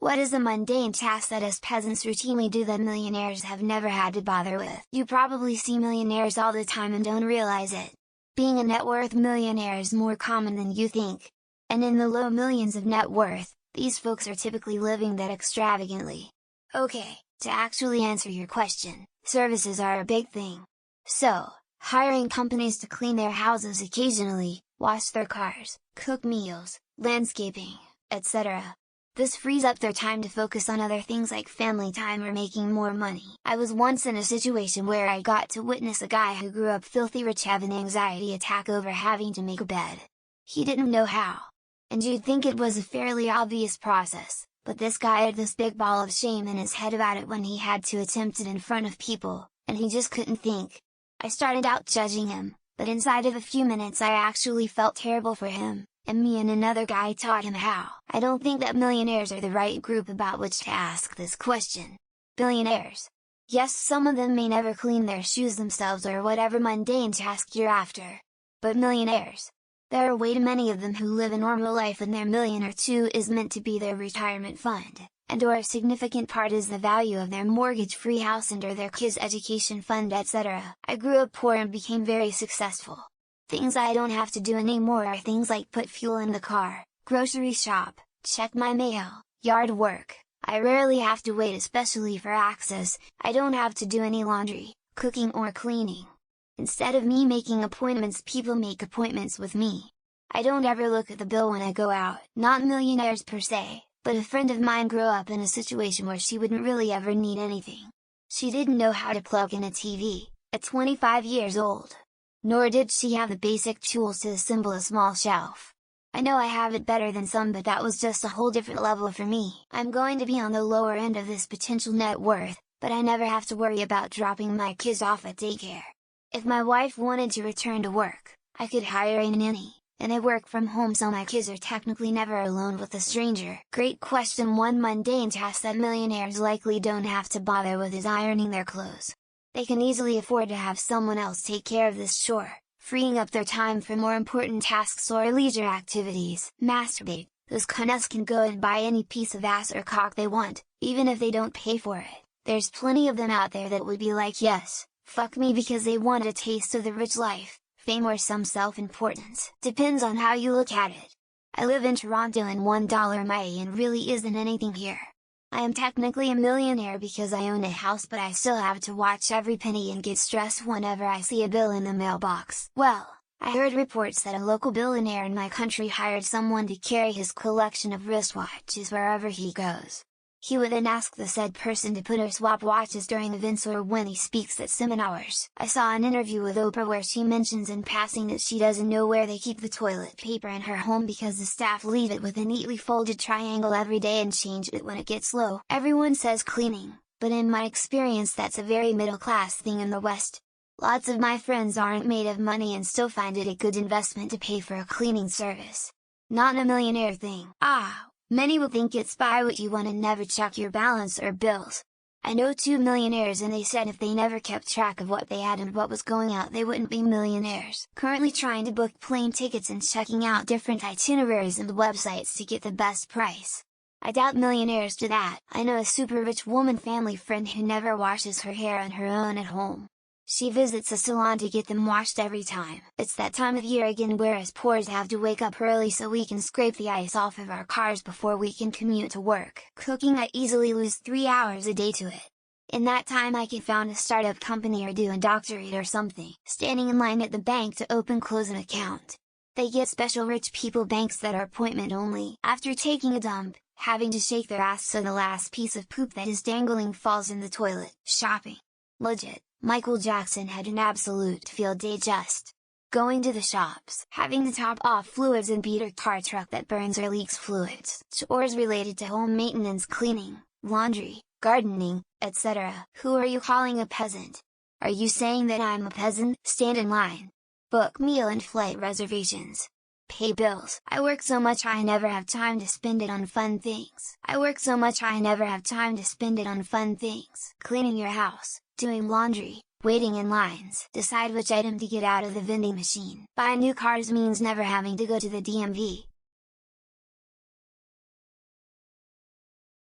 What is a mundane task that us peasants routinely do that millionaires have never had to bother with? You probably see millionaires all the time and don't realize it. Being a net worth millionaire is more common than you think. And in the low millions of net worth, these folks are typically living that extravagantly. Okay, to actually answer your question, services are a big thing. So, hiring companies to clean their houses occasionally, wash their cars, cook meals, landscaping, etc. This frees up their time to focus on other things like family time or making more money. I was once in a situation where I got to witness a guy who grew up filthy rich have an anxiety attack over having to make a bed. He didn't know how. And you'd think it was a fairly obvious process, but this guy had this big ball of shame in his head about it when he had to attempt it in front of people, and he just couldn't think. I started out judging him, but inside of a few minutes I actually felt terrible for him, and me and another guy taught him how. I don't think that millionaires are the right group about which to ask this question. Billionaires. Yes, some of them may never clean their shoes themselves or whatever mundane task you're after. But millionaires. There are way too many of them who live a normal life and their million or two is meant to be their retirement fund, and/or a significant part is the value of their mortgage-free house and/or their kids' education fund, etc. I grew up poor and became very successful. Things I don't have to do anymore are things like put fuel in the car, grocery shop, check my mail, yard work. I rarely have to wait, especially for access. I don't have to do any laundry, cooking or cleaning. Instead of me making appointments, people make appointments with me. I don't ever look at the bill when I go out. Not millionaires per se, but a friend of mine grew up in a situation where she wouldn't really ever need anything. She didn't know how to plug in a TV, at 25 years old. Nor did she have the basic tools to assemble a small shelf. I know I have it better than some, but that was just a whole different level for me. I'm going to be on the lower end of this potential net worth, but I never have to worry about dropping my kids off at daycare. If my wife wanted to return to work, I could hire a nanny, and I work from home so my kids are technically never alone with a stranger. Great question. One mundane task that millionaires likely don't have to bother with is ironing their clothes. They can easily afford to have someone else take care of this chore, freeing up their time for more important tasks or leisure activities. Masturbate. Those cunts can go and buy any piece of ass or cock they want, even if they don't pay for it. There's plenty of them out there that would be like, yes, fuck me, because they want a taste of the rich life, fame or some self-importance. Depends on how you look at it. I live in Toronto and $1 my and really isn't anything here. I am technically a millionaire because I own a house, but I still have to watch every penny and get stressed whenever I see a bill in the mailbox. Well, I heard reports that a local billionaire in my country hired someone to carry his collection of wristwatches wherever he goes. He would then ask the said person to put or swap watches during events or when he speaks at seminars. I saw an interview with Oprah where she mentions in passing that she doesn't know where they keep the toilet paper in her home because the staff leave it with a neatly folded triangle every day and change it when it gets low. Everyone says cleaning, but in my experience that's a very middle class thing in the West. Lots of my friends aren't made of money and still find it a good investment to pay for a cleaning service. Not a millionaire thing. Many will think it's buy what you want and never check your balance or bills. I know 2 millionaires and they said if they never kept track of what they had and what was going out they wouldn't be millionaires. Currently trying to book plane tickets and checking out different itineraries and websites to get the best price. I doubt millionaires do that. I know a super rich woman family friend who never washes her hair on her own at home. She visits a salon to get them washed every time. It's that time of year again where us poors have to wake up early so we can scrape the ice off of our cars before we can commute to work. Cooking, I easily lose 3 hours a day to it. In that time I can found a startup company or do a doctorate or something. Standing in line at the bank to close an account. They get special rich people banks that are appointment only. After taking a dump, having to shake their ass so the last piece of poop that is dangling falls in the toilet. Shopping. Legit. Michael Jackson had an absolute field day just going to the shops, having to top off fluids and beat a car truck that burns or leaks fluids. Chores related to home maintenance, cleaning, laundry, gardening, etc. Who are you calling a peasant? Are you saying that I'm a peasant? Stand in line. Book meal and flight reservations. Pay bills. I work so much I never have time to spend it on fun things. Cleaning your house, doing laundry, waiting in lines, decide which item to get out of the vending machine. Buy new cars means never having to go to the DMV,